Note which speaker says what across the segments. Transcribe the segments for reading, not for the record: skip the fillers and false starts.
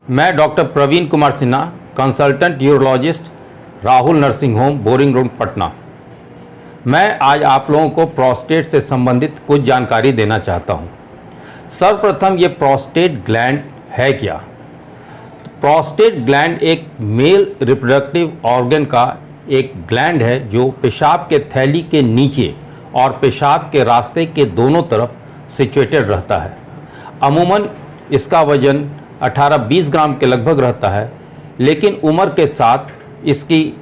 Speaker 1: मैं doctor Praveen Kumar Sinha, consultant urologist, Rahul nursing home, Boring Road, Patna. मैं आज आप लोगों को प्रोस्टेट से संबंधित कुछ जानकारी देना चाहता हूं। सर्वप्रथम ये प्रोस्टेट ग्लैंड है क्या? प्रोस्टेट ग्लैंड एक मेल रिप्रोडक्टिव ऑर्गन का एक ग्लैंड है जो पेशाब के थैली के नीचे और पेशाब के रास्ते के दोनों तरफ सिचुएटेड रहता है। अमूमन इसका वजन 18-20 ग्राम के लगभग रहता है, लेकिन उम्र के साथ इसकी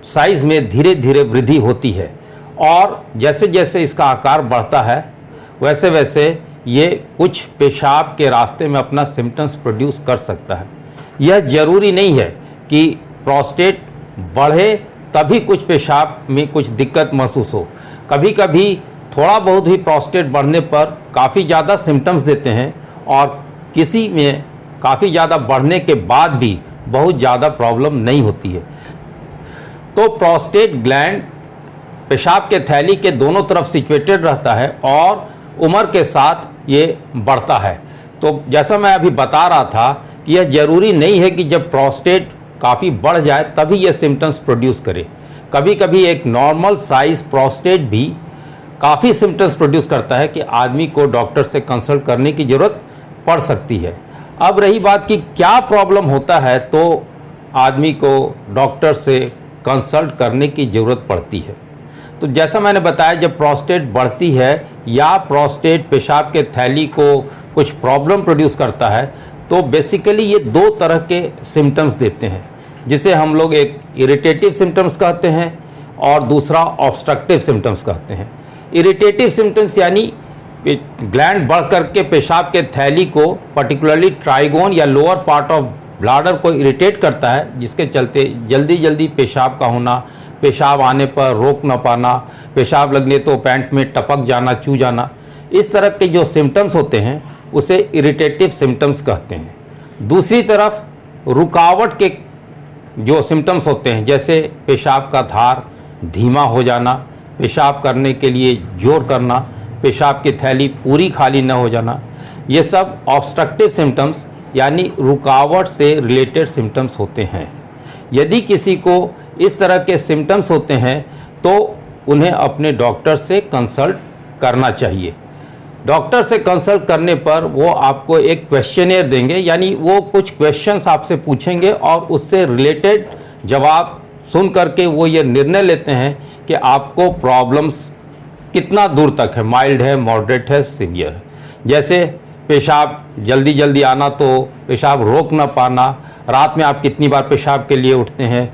Speaker 1: साइज़ में धीरे धीरे वृद्धि होती है और जैसे जैसे इसका आकार बढ़ता है वैसे वैसे ये कुछ पेशाब के रास्ते में अपना सिम्टम्स प्रोड्यूस कर सकता है। यह ज़रूरी नहीं है कि प्रोस्टेट बढ़े तभी कुछ पेशाब में कुछ दिक्कत महसूस हो। कभी कभी थोड़ा बहुत ही प्रोस्टेट बढ़ने पर काफ़ी ज़्यादा सिम्टम्स देते हैं और किसी में काफ़ी ज़्यादा बढ़ने के बाद भी बहुत ज़्यादा प्रॉब्लम नहीं होती है। तो प्रोस्टेट ग्लैंड पेशाब के थैली के दोनों तरफ सिचुएटेड रहता है और उम्र के साथ ये बढ़ता है। तो जैसा मैं अभी बता रहा था कि यह ज़रूरी नहीं है कि जब प्रोस्टेट काफ़ी बढ़ जाए तभी यह सिम्टम्स प्रोड्यूस करे। कभी कभी एक नॉर्मल साइज़ प्रोस्टेट भी काफ़ी सिम्टम्स प्रोड्यूस करता है कि आदमी को डॉक्टर से कंसल्ट करने की ज़रूरत पड़ सकती है। अब रही बात कि क्या प्रॉब्लम होता है, तो आदमी को डॉक्टर से कंसल्ट करने की ज़रूरत पड़ती है। तो जैसा मैंने बताया, जब प्रोस्टेट बढ़ती है या प्रोस्टेट पेशाब के थैली को कुछ प्रॉब्लम प्रोड्यूस करता है तो बेसिकली ये दो तरह के सिम्टम्स देते हैं, जिसे हम लोग एक इरिटेटिव सिम्टम्स कहते हैं और दूसरा ऑब्स्ट्रक्टिव सिम्टम्स कहते हैं। इरिटेटिव सिम्टम्स यानी ग्लैंड बढ़ करके पेशाब के थैली को पर्टिकुलरली ट्राइगोन या लोअर पार्ट ऑफ ब्लाडर को इरिटेट करता है, जिसके चलते जल्दी जल्दी पेशाब का होना, पेशाब आने पर रोक न पाना, पेशाब लगने तो पैंट में टपक जाना, चू जाना, इस तरह के जो सिम्टम्स होते हैं उसे इरिटेटिव सिम्टम्स कहते हैं। दूसरी तरफ रुकावट के जो सिम्टम्स होते हैं, जैसे पेशाब का धार धीमा हो जाना, पेशाब करने के लिए जोर करना, पेशाब की थैली पूरी खाली न हो जाना, ये सब ऑब्स्ट्रक्टिव सिम्टम्स यानी रुकावट से रिलेटेड सिम्टम्स होते हैं। यदि किसी को इस तरह के सिम्टम्स होते हैं तो उन्हें अपने डॉक्टर से कंसल्ट करना चाहिए। डॉक्टर से कंसल्ट करने पर वो आपको एक क्वेश्चनेयर देंगे, यानी वो कुछ क्वेश्चंस आपसे पूछेंगे और उससे रिलेटेड जवाब सुन करके वो ये निर्णय लेते हैं कि आपको प्रॉब्लम्स कितना दूर तक है, माइल्ड है, मॉडरेट है, सीवियर है। जैसे पेशाब जल्दी जल्दी आना, तो पेशाब रोक ना पाना, रात में आप कितनी बार पेशाब के लिए उठते हैं,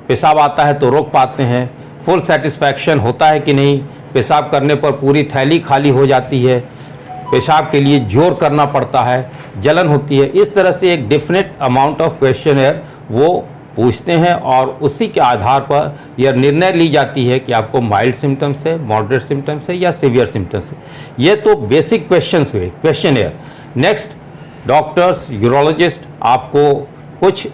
Speaker 1: पेशाब आता है तो रोक पाते हैं, फुल सेटिस्फैक्शन होता है कि नहीं, पेशाब करने पर पूरी थैली खाली हो जाती है, पेशाब के लिए जोर करना पड़ता है, जलन होती है। इस तरह से एक डेफिनेट अमाउंट ऑफ क्वेश्चनेयर वो पूछते हैं और उसी के आधार पर यह निर्णय ली जाती है कि आपको माइल्ड सिम्टम्स है, मॉडरेट सिम्टम्स है या सीवियर सिम्टम्स है। ये तो बेसिक क्वेश्चंस हुए, क्वेश्चनेयर। नेक्स्ट, डॉक्टर्स, यूरोलॉजिस्ट आपको कुछ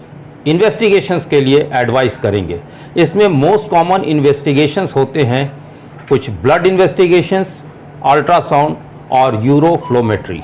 Speaker 1: इन्वेस्टिगेशंस के लिए एडवाइस करेंगे। इसमें मोस्ट कॉमन इन्वेस्टिगेशंस होते हैं कुछ ब्लड इन्वेस्टिगेशंस, अल्ट्रासाउंड और यूरोफ्लोमेट्री।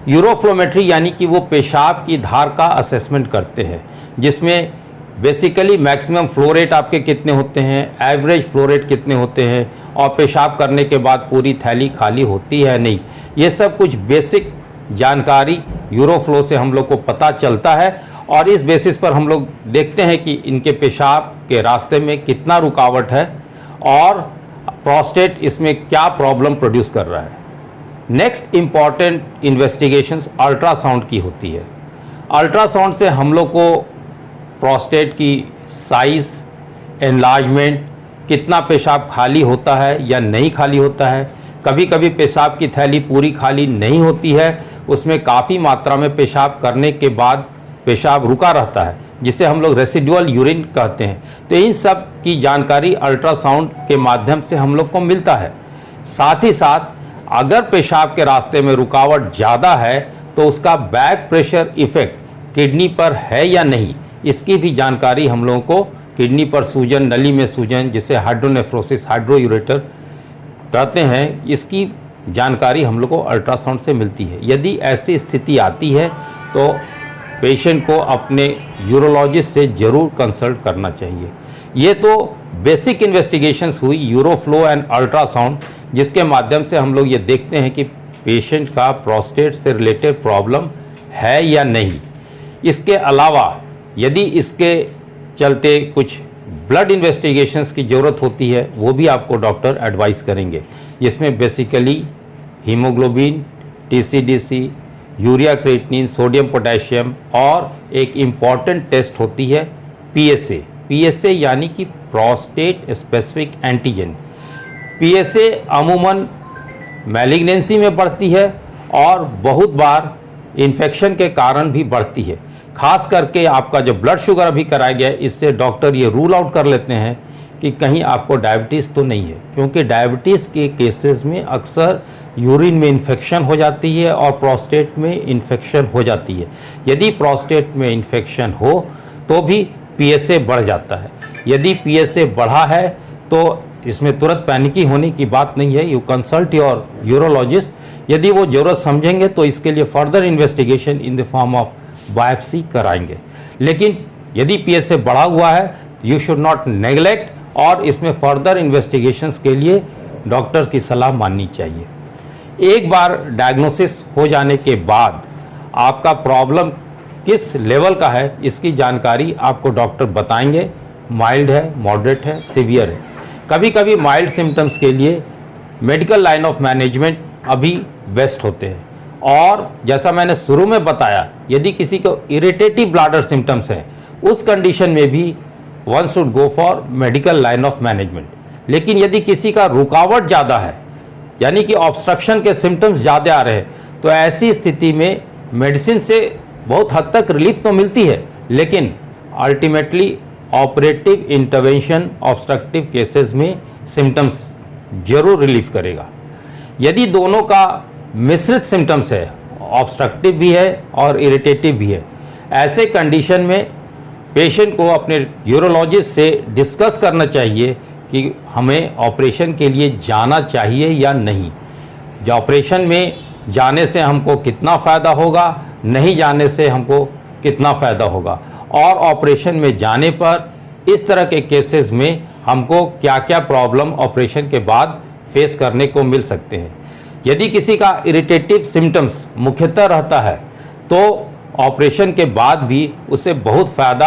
Speaker 1: यूरोफ्लोमेट्री यानी कि वो पेशाब की धार का असेसमेंट करते हैं, जिसमें बेसिकली मैक्सिमम फ्लो रेट आपके कितने होते हैं, एवरेज फ्लो रेट कितने होते हैं और पेशाब करने के बाद पूरी थैली खाली होती है नहीं। ये सब कुछ बेसिक जानकारी यूरोफ्लो से हम लोग को पता चलता है और इस बेसिस पर हम लोग देखते हैं कि इनके पेशाब के रास्ते में कितना रुकावट है और प्रोस्टेट इसमें क्या प्रॉब्लम प्रोड्यूस कर रहा है। नेक्स्ट इम्पॉर्टेंट इन्वेस्टिगेशंस अल्ट्रासाउंड की होती है। अल्ट्रासाउंड से हम लोग को प्रोस्टेट की साइज़, एनलार्जमेंट, कितना पेशाब खाली होता है या नहीं खाली होता है, कभी कभी पेशाब की थैली पूरी खाली नहीं होती है, उसमें काफ़ी मात्रा में पेशाब करने के बाद पेशाब रुका रहता है, जिसे हम लोग रेसिडुअल यूरिन कहते हैं। तो इन सब की जानकारी अल्ट्रासाउंड के माध्यम से हम लोग को मिलता है। साथ ही साथ अगर पेशाब के रास्ते में रुकावट ज़्यादा है तो उसका बैक प्रेशर इफ़ेक्ट किडनी पर है या नहीं, इसकी भी जानकारी हम लोगों को, किडनी पर सूजन, नली में सूजन, जिसे हाइड्रोनेफ्रोसिस, हाइड्रोयूरेटर कहते हैं, इसकी जानकारी हम लोग को अल्ट्रासाउंड से मिलती है। यदि ऐसी स्थिति आती है तो पेशेंट को अपने यूरोलॉजिस्ट से ज़रूर कंसल्ट करना चाहिए। ये तो बेसिक इन्वेस्टिगेशंस हुई, यूरोफ्लो एंड अल्ट्रासाउंड, जिसके माध्यम से हम लोग ये देखते हैं कि पेशेंट का प्रोस्टेट से रिलेटेड प्रॉब्लम है या नहीं। इसके अलावा यदि इसके चलते कुछ ब्लड इन्वेस्टिगेशंस की ज़रूरत होती है, वो भी आपको डॉक्टर एडवाइस करेंगे, जिसमें basically haemoglobin, TCDC, urea creatinine, sodium potassium और एक इम्पॉर्टेंट टेस्ट होती है PSA यानी कि प्रोस्टेट स्पेसिफिक एंटीजन। PSA अमूमन मैलिग्नेंसी में बढ़ती है और बहुत बार इन्फेक्शन के कारण भी बढ़ती है। खास करके आपका जो ब्लड शुगर अभी कराया गया है, इससे डॉक्टर ये रूल आउट कर लेते हैं कि कहीं आपको डायबिटीज़ तो नहीं है, क्योंकि डायबिटीज़ के केसेस में अक्सर यूरिन में इन्फेक्शन हो जाती है और प्रोस्टेट में इन्फेक्शन हो जाती है। यदि प्रोस्टेट में इन्फेक्शन हो तो भी PSA बढ़ जाता है। यदि PSA बढ़ा है तो इसमें तुरंत पैनिकी होने की बात नहीं है। You consult your urologist. यदि वो ज़रूरत समझेंगे तो इसके लिए further investigation in the form of biopsy कराएंगे। लेकिन यदि PSA बढ़ा हुआ है, यू शुड नॉट नेग्लेक्ट और इसमें फर्दर इन्वेस्टिगेशंस के लिए डॉक्टर्स की सलाह माननी चाहिए। एक बार डायग्नोसिस हो जाने के बाद आपका प्रॉब्लम किस लेवल का है, इसकी जानकारी आपको डॉक्टर बताएंगे। माइल्ड है, मॉडरेट है, सीवियर है। कभी कभी माइल्ड सिम्टम्स के लिए मेडिकल लाइन ऑफ मैनेजमेंट अभी बेस्ट होते हैं। और जैसा मैंने शुरू में बताया, यदि किसी को इरिटेटिव ब्लैडर सिम्टम्स है, उस कंडीशन में भी one should go for medical line of management. लेकिन यदि किसी का रुकावट ज़्यादा है, यानी कि ऑब्स्ट्रक्शन के सिम्टम्स ज़्यादा आ रहे हैं, तो ऐसी स्थिति में मेडिसिन से बहुत हद तक रिलीफ तो मिलती है, लेकिन ultimately operative intervention obstructive cases में सिम्टम्स जरूर रिलीफ करेगा। यदि दोनों का मिश्रित सिम्टम्स है, ऑब्स्ट्रक्टिव भी है और इरिटेटिव भी है, ऐसे कंडीशन में पेशेंट को अपने यूरोलॉजिस्ट से डिस्कस करना चाहिए कि हमें ऑपरेशन के लिए जाना चाहिए या नहीं। जो ऑपरेशन में जाने से हमको कितना फ़ायदा होगा, नहीं जाने से हमको कितना फ़ायदा होगा, और ऑपरेशन में जाने पर इस तरह के केसेस में हमको क्या क्या प्रॉब्लम ऑपरेशन के बाद फेस करने को मिल सकते हैं। यदि किसी का इरिटेटिव सिम्टम्स मुख्यतः रहता है तो ऑपरेशन के बाद भी उसे बहुत फ़ायदा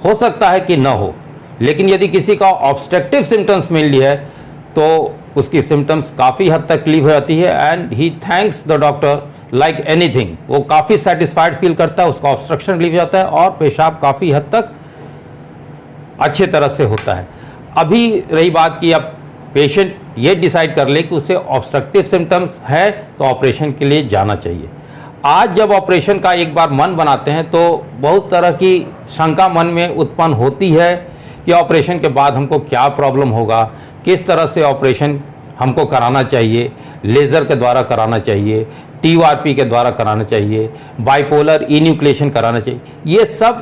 Speaker 1: हो सकता है कि न हो। लेकिन यदि किसी का ऑब्स्ट्रक्टिव सिम्टम्स मिल लिया है तो उसकी सिम्टम्स काफ़ी हद तक क्लियर हो जाती है and he thanks the doctor like anything. वो काफ़ी सेटिस्फाइड फील करता है, उसका ऑब्स्ट्रक्शन रिलीव हो जाता है और पेशाब काफ़ी हद तक अच्छे तरह से होता है। अभी रही बात कि अब पेशेंट ये डिसाइड कर ले कि उसे ऑब्स्ट्रक्टिव सिम्टम्स है तो ऑपरेशन के लिए जाना चाहिए। आज जब ऑपरेशन का एक बार मन बनाते हैं तो बहुत तरह की शंका मन में उत्पन्न होती है कि ऑपरेशन के बाद हमको क्या प्रॉब्लम होगा, किस तरह से ऑपरेशन हमको कराना चाहिए, लेज़र के द्वारा कराना चाहिए, TURP के द्वारा कराना चाहिए, बाइपोलर इन्यूक्लिएशन कराना चाहिए। ये सब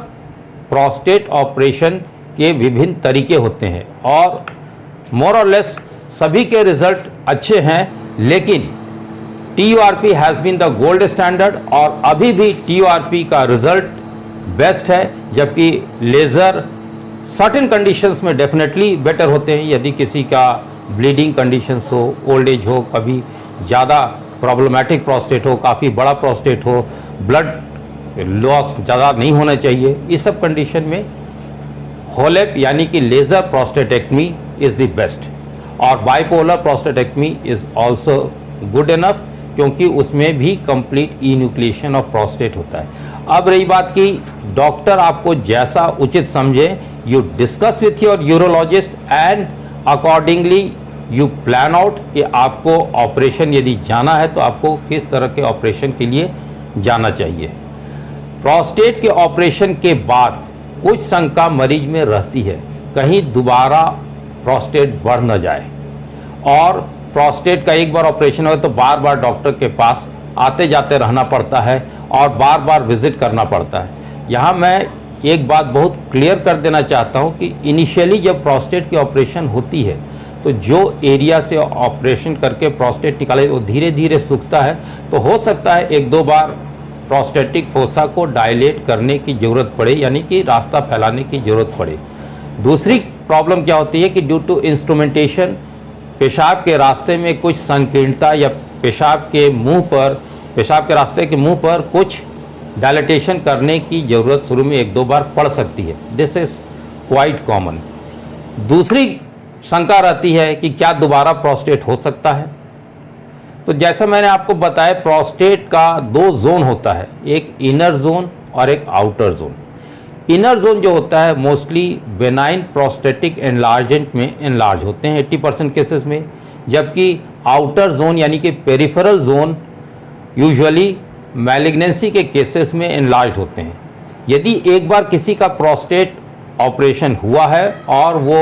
Speaker 1: प्रोस्टेट ऑपरेशन के विभिन्न तरीके होते हैं और मोर और लेस सभी के रिज़ल्ट अच्छे हैं, लेकिन TURP has been the gold standard और अभी भी TURP का रिज़ल्ट बेस्ट है, जबकि लेज़र सर्टेन कंडीशंस में डेफिनेटली बेटर होते हैं। यदि किसी का ब्लीडिंग कंडीशंस हो, ओल्ड एज हो, कभी ज़्यादा प्रॉब्लमेटिक प्रोस्टेट हो, काफ़ी बड़ा प्रोस्टेट हो, ब्लड लॉस ज़्यादा नहीं होना चाहिए, इस सब कंडीशन में होलेप यानी कि laser prostatectomy is the best और bipolar prostatectomy is also good enough, क्योंकि उसमें भी कंप्लीट इन्यूक्लिएशन ऑफ प्रोस्टेट होता है। अब रही बात कि डॉक्टर आपको जैसा उचित समझे, you discuss with your urologist and accordingly you plan out कि आपको ऑपरेशन यदि जाना है तो आपको किस तरह के ऑपरेशन के लिए जाना चाहिए। प्रोस्टेट के ऑपरेशन के बाद कुछ शंका मरीज में रहती है, कहीं दोबारा प्रोस्टेट बढ़ न जाए, और प्रोस्टेट का एक बार ऑपरेशन हो तो बार बार डॉक्टर के पास आते जाते रहना पड़ता है और बार बार विजिट करना पड़ता है। यहाँ मैं एक बात बहुत क्लियर कर देना चाहता हूँ कि इनिशियली जब प्रोस्टेट की ऑपरेशन होती है तो जो एरिया से ऑपरेशन करके प्रोस्टेट निकाले वो धीरे धीरे सूखता है, तो हो सकता है एक दो बार प्रोस्टेटिक फोसा को डायलेट करने की ज़रूरत पड़े, यानी कि रास्ता फैलाने की ज़रूरत पड़े। दूसरी प्रॉब्लम क्या होती है कि ड्यू टू इंस्ट्रूमेंटेशन पेशाब के रास्ते में कुछ संकीर्णता या पेशाब के रास्ते के मुंह पर कुछ डायलेटेशन करने की ज़रूरत शुरू में 1-2 बार पड़ सकती है। This is quite common. दूसरी शंका रहती है कि क्या दोबारा प्रोस्टेट हो सकता है। तो जैसा मैंने आपको बताया, प्रोस्टेट का 2 जोन होता है, एक इनर जोन और एक आउटर जोन। इनर जोन जो होता है मोस्टली बेनाइन प्रोस्टेटिक एनलार्जेंट में एनलार्ज होते हैं 80% केसेस में, जबकि आउटर जोन यानी कि पेरिफेरल जोन यूजुअली मैलिग्नेंसी के केसेस में एनलार्ज होते हैं। यदि एक बार किसी का प्रोस्टेट ऑपरेशन हुआ है और वो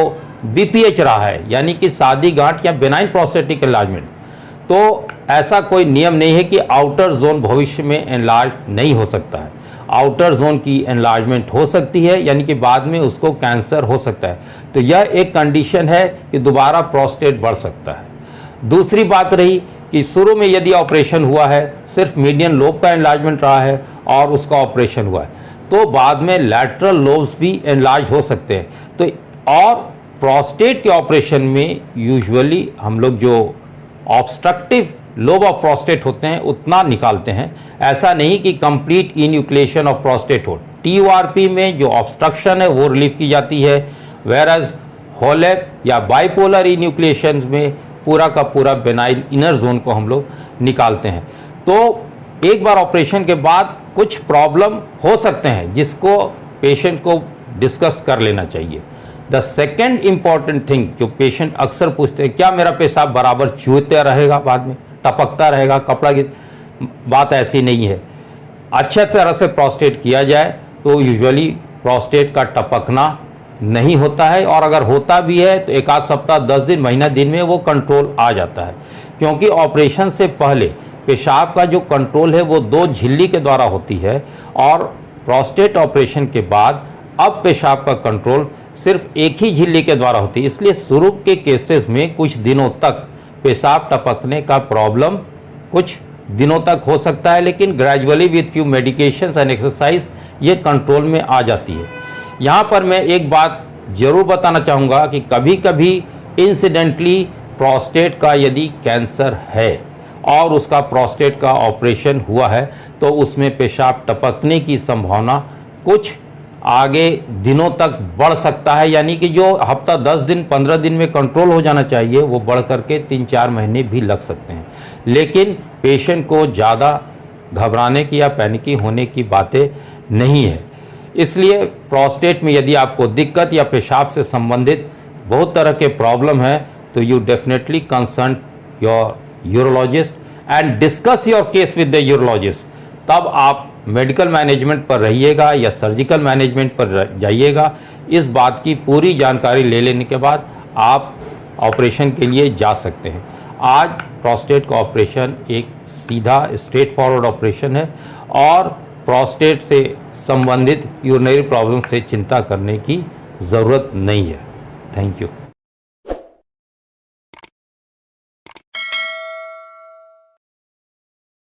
Speaker 1: BPH रहा है, यानी कि सादी गांठ या बेनाइन प्रोस्टेटिक एनलार्जमेंट, तो ऐसा कोई नियम नहीं है कि आउटर जोन भविष्य में एनलार्ज नहीं हो सकता है। आउटर जोन की एनलार्जमेंट हो सकती है, यानी कि बाद में उसको कैंसर हो सकता है। तो यह एक कंडीशन है कि दोबारा प्रोस्टेट बढ़ सकता है। दूसरी बात रही कि शुरू में यदि ऑपरेशन हुआ है, सिर्फ मीडियन लोब का एनलार्जमेंट रहा है और उसका ऑपरेशन हुआ है, तो बाद में लैटरल लोब्स भी एनलार्ज हो सकते हैं। तो और प्रोस्टेट के ऑपरेशन में यूजुअली हम लोग जो ऑब्स्ट्रक्टिव लोब ऑफ प्रोस्टेट होते हैं उतना निकालते हैं, ऐसा नहीं कि कंप्लीट इन्यूक्लिएशन ऑफ प्रोस्टेट हो। TURP में जो ऑब्स्ट्रक्शन है वो रिलीव की जाती है, वेरएज होलेप या बाइपोलर इन्यूक्लिएशन में पूरा का पूरा बेनाइन इनर जोन को हम लोग निकालते हैं। तो एक बार ऑपरेशन के बाद कुछ प्रॉब्लम हो सकते हैं जिसको पेशेंट को डिस्कस कर लेना चाहिए। द सेकेंड इम्पॉर्टेंट थिंग जो पेशेंट अक्सर पूछते हैं, क्या मेरा पेशाब बराबर चूहता रहेगा, बाद में टपकता रहेगा, कपड़ा की बात ऐसी नहीं है। अच्छे तरह से प्रोस्टेट किया जाए तो यूजुअली प्रोस्टेट का टपकना नहीं होता है, और अगर होता भी है तो 1 आध सप्ताह, 10 दिन, महीना दिन में वो कंट्रोल आ जाता है। क्योंकि ऑपरेशन से पहले पेशाब का जो कंट्रोल है वो 2 झिल्ली के द्वारा होती है, और प्रोस्टेट ऑपरेशन के बाद अब पेशाब का कंट्रोल सिर्फ एक ही झिल्ली के द्वारा होती है। इसलिए शुरू के केसेस में कुछ दिनों तक पेशाब टपकने का प्रॉब्लम कुछ दिनों तक हो सकता है, लेकिन gradually with few medications and exercise ये कंट्रोल में आ जाती है। यहाँ पर मैं एक बात ज़रूर बताना चाहूँगा कि कभी कभी इंसिडेंटली प्रोस्टेट का यदि कैंसर है और उसका प्रोस्टेट का ऑपरेशन हुआ है तो उसमें पेशाब टपकने की संभावना कुछ आगे दिनों तक बढ़ सकता है, यानी कि जो हफ्ता 10 दिन 15 दिन में कंट्रोल हो जाना चाहिए वो बढ़ करके 3-4 महीने भी लग सकते हैं। लेकिन पेशेंट को ज़्यादा घबराने की या पैनिकी होने की बातें नहीं है। इसलिए प्रोस्टेट में यदि आपको दिक्कत या पेशाब से संबंधित बहुत तरह के प्रॉब्लम है तो you definitely consult your urologist and discuss your case with the urologist. तब आप मेडिकल मैनेजमेंट पर रहिएगा या सर्जिकल मैनेजमेंट पर जाइएगा। इस बात की पूरी जानकारी ले लेने के बाद आप ऑपरेशन के लिए जा सकते हैं। आज प्रोस्टेट का ऑपरेशन एक सीधा स्ट्रेट फॉरवर्ड ऑपरेशन है और प्रोस्टेट से संबंधित यूरिनरी प्रॉब्लम से चिंता करने की ज़रूरत नहीं है। Thank you.